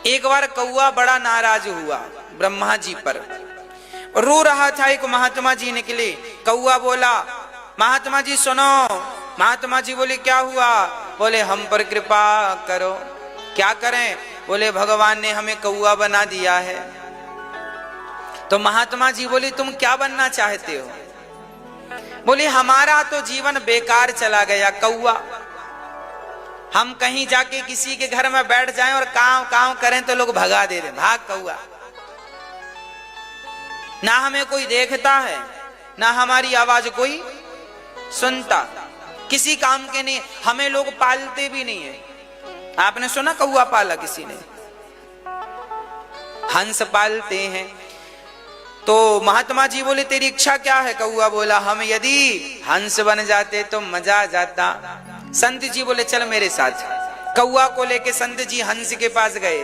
एक बार कौआ बड़ा नाराज हुआ ब्रह्मा जी पर, रो रहा था। एक महात्मा जी निकले, कौआ बोला महात्मा जी सुनो। महात्मा जी बोले क्या हुआ? बोले हम पर कृपा करो। क्या करें? बोले भगवान ने हमें कौआ बना दिया है। तो महात्मा जी बोले तुम क्या बनना चाहते हो? बोले हमारा तो जीवन बेकार चला गया कौआ। हम कहीं जाके किसी के घर में बैठ जाएं और काव काव करें तो लोग भगा दे रहे, भाग कौआ। ना हमें कोई देखता है, ना हमारी आवाज कोई सुनता, किसी काम के नहीं, हमें लोग पालते भी नहीं है। आपने सुना कौआ पाला किसी ने? हंस पालते हैं। तो महात्मा जी बोले तेरी इच्छा क्या है? कौआ बोला हम यदि हंस बन जाते तो मजा आ जाता। संत जी बोले चल मेरे साथ। कौआ को लेके संत जी हंस के पास गए।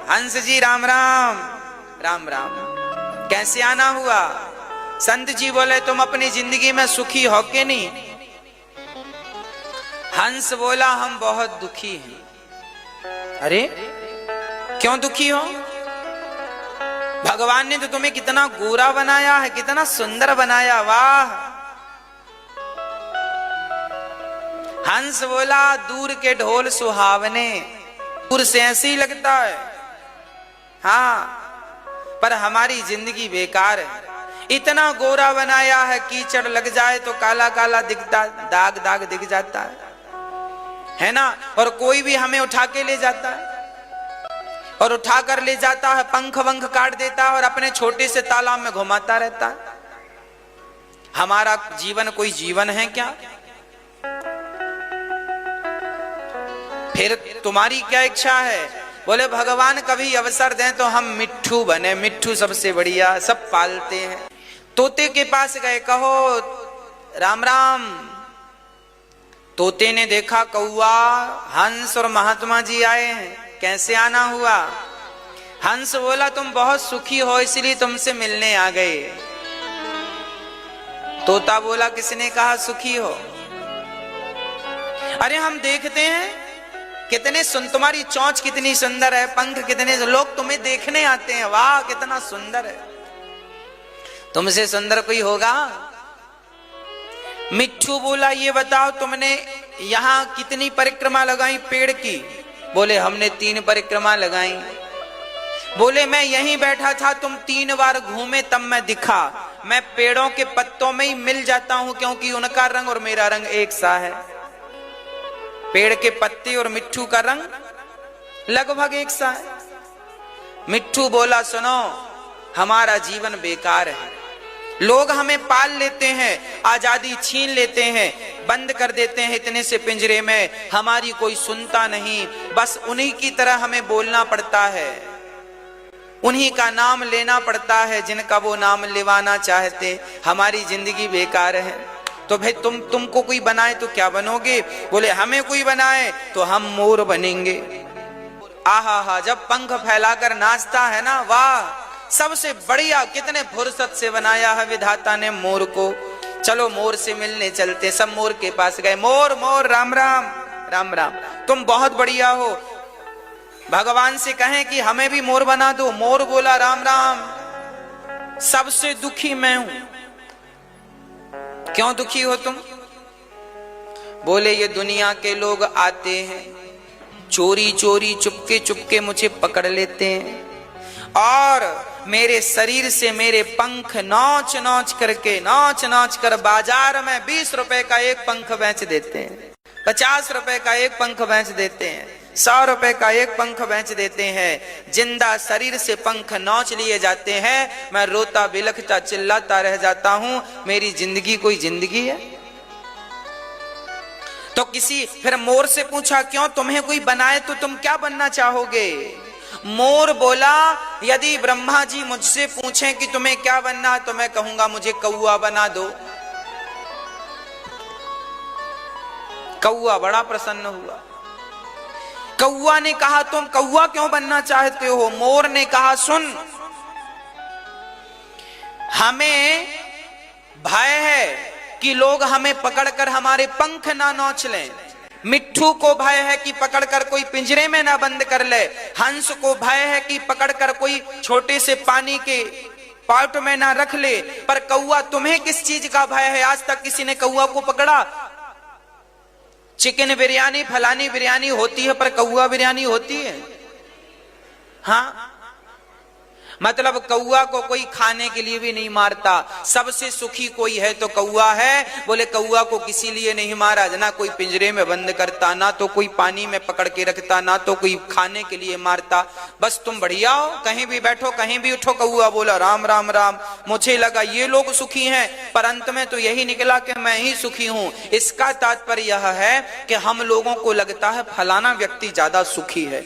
हंस जी राम राम। राम राम। कैसे आना हुआ? संत जी बोले तुम अपनी जिंदगी में सुखी हो के नहीं? हंस बोला हम बहुत दुखी हैं। अरे क्यों दुखी हो? भगवान ने तो तुम्हें कितना गोरा बनाया है, कितना सुंदर बनाया, वाह। हंस बोला दूर के ढोल सुहावने, दूर से ऐसे ही लगता है, हाँ, पर हमारी जिंदगी बेकार है। इतना गोरा बनाया है, कीचड़ लग जाए तो काला काला दिखता, दाग दाग दिख जाता है ना। और कोई भी हमें उठा के ले जाता है, और उठा कर ले जाता है, पंख वंख काट देता है और अपने छोटे से तालाब में घुमाता रहता है। हमारा जीवन कोई जीवन है क्या? फिर तुम्हारी क्या इच्छा है? बोले भगवान कभी अवसर दें तो हम मिट्ठू बने। मिट्ठू सबसे बढ़िया, सब पालते हैं। तोते के पास गए, कहो राम राम। तोते ने देखा कौआ, हंस और महात्मा जी आए हैं, कैसे आना हुआ? हंस बोला तुम बहुत सुखी हो इसलिए तुमसे मिलने आ गए। तोता बोला किसने कहा सुखी हो? अरे हम देखते हैं कितने तुम्हारी चोंच कितनी सुंदर है, पंख कितने, लोग तुम्हें देखने आते हैं, वाह कितना सुंदर है। तुमसे सुंदर कोई होगा? मिट्ठू बोला ये बताओ तुमने यहां कितनी परिक्रमा लगाई पेड़ की? बोले हमने 3 परिक्रमा लगाई। बोले मैं यहीं बैठा था, तुम 3 बार घूमे तब मैं दिखा। मैं पेड़ों के पत्तों में ही मिल जाता हूं क्योंकि उनका रंग और मेरा रंग एक सा है। पेड़ के पत्ते और मिट्ठू का रंग लगभग एक सा है। मिट्ठू बोला सुनो हमारा जीवन बेकार है, लोग हमें पाल लेते हैं, आजादी छीन लेते हैं, बंद कर देते हैं इतने से पिंजरे में, हमारी कोई सुनता नहीं, बस उन्हीं की तरह हमें बोलना पड़ता है, उन्हीं का नाम लेना पड़ता है जिनका वो नाम लेवाना चाहते। हमारी जिंदगी बेकार है। तो भाई तुमको कोई बनाए तो क्या बनोगे? बोले हमें कोई बनाए तो हम मोर बनेंगे। आहा हा, जब पंख फैलाकर नाचता है ना, वाह, सबसे बढ़िया, कितने फुर्सत से बनाया है विधाता ने मोर को। चलो मोर से मिलने चलते। सब मोर के पास गए। मोर मोर राम राम। राम राम। तुम बहुत बढ़िया हो, भगवान से कहें कि हमें भी मोर बना दो। मोर बोला राम राम, सबसे दुखी मैं हूं। क्यों दुखी हो तुम? बोले ये दुनिया के लोग आते हैं, चोरी चोरी चुपके चुपके मुझे पकड़ लेते हैं और मेरे शरीर से मेरे पंख नोच नोच कर बाजार में 20 रुपए का एक पंख बेच देते हैं, 50 रुपए का एक पंख बेच देते हैं, 100 रुपए का एक पंख बेच देते हैं। जिंदा शरीर से पंख नोच लिए जाते हैं। मैं रोता बिलखता चिल्लाता रह जाता हूं, मेरी जिंदगी कोई जिंदगी है? तो फिर मोर से पूछा क्यों तुम्हें कोई बनाए तो तुम क्या बनना चाहोगे? मोर बोला यदि ब्रह्मा जी मुझसे पूछें कि तुम्हें क्या बनना, तो मैं कहूंगा मुझे कौआ बना दो। कौआ बड़ा प्रसन्न हुआ। कौआ ने कहा तुम कौआ क्यों बनना चाहते हो? मोर ने कहा सुन, हमें भय है कि लोग हमें पकड़कर हमारे पंख ना नोच लें, मिट्ठू को भय है कि पकड़कर कोई पिंजरे में ना बंद कर ले, हंस को भय है कि पकड़कर कोई छोटे से पानी के पॉट में ना रख ले, पर कौआ तुम्हें किस चीज का भय है? आज तक किसी ने कौआ को पकड़ा? चिकन बिरयानी फलानी बिरयानी होती है, पर कौआ बिरयानी होती है? हाँ, मतलब कौआ को कोई खाने के लिए भी नहीं मारता। सबसे सुखी कोई है तो कौआ है। बोले कौआ को किसी लिए नहीं मारा, ना कोई पिंजरे में बंद करता, ना तो कोई पानी में पकड़ के रखता, ना तो कोई खाने के लिए मारता। बस तुम बढ़िया हो, कहीं भी बैठो कहीं भी उठो। कौआ बोला राम राम राम। मुझे लगा ये लोग सुखी हैं, पर अंत में तो यही निकला कि मैं ही सुखी हूं। इसका तात्पर्य यह है कि हम लोगों को लगता है फलाना व्यक्ति ज्यादा सुखी है।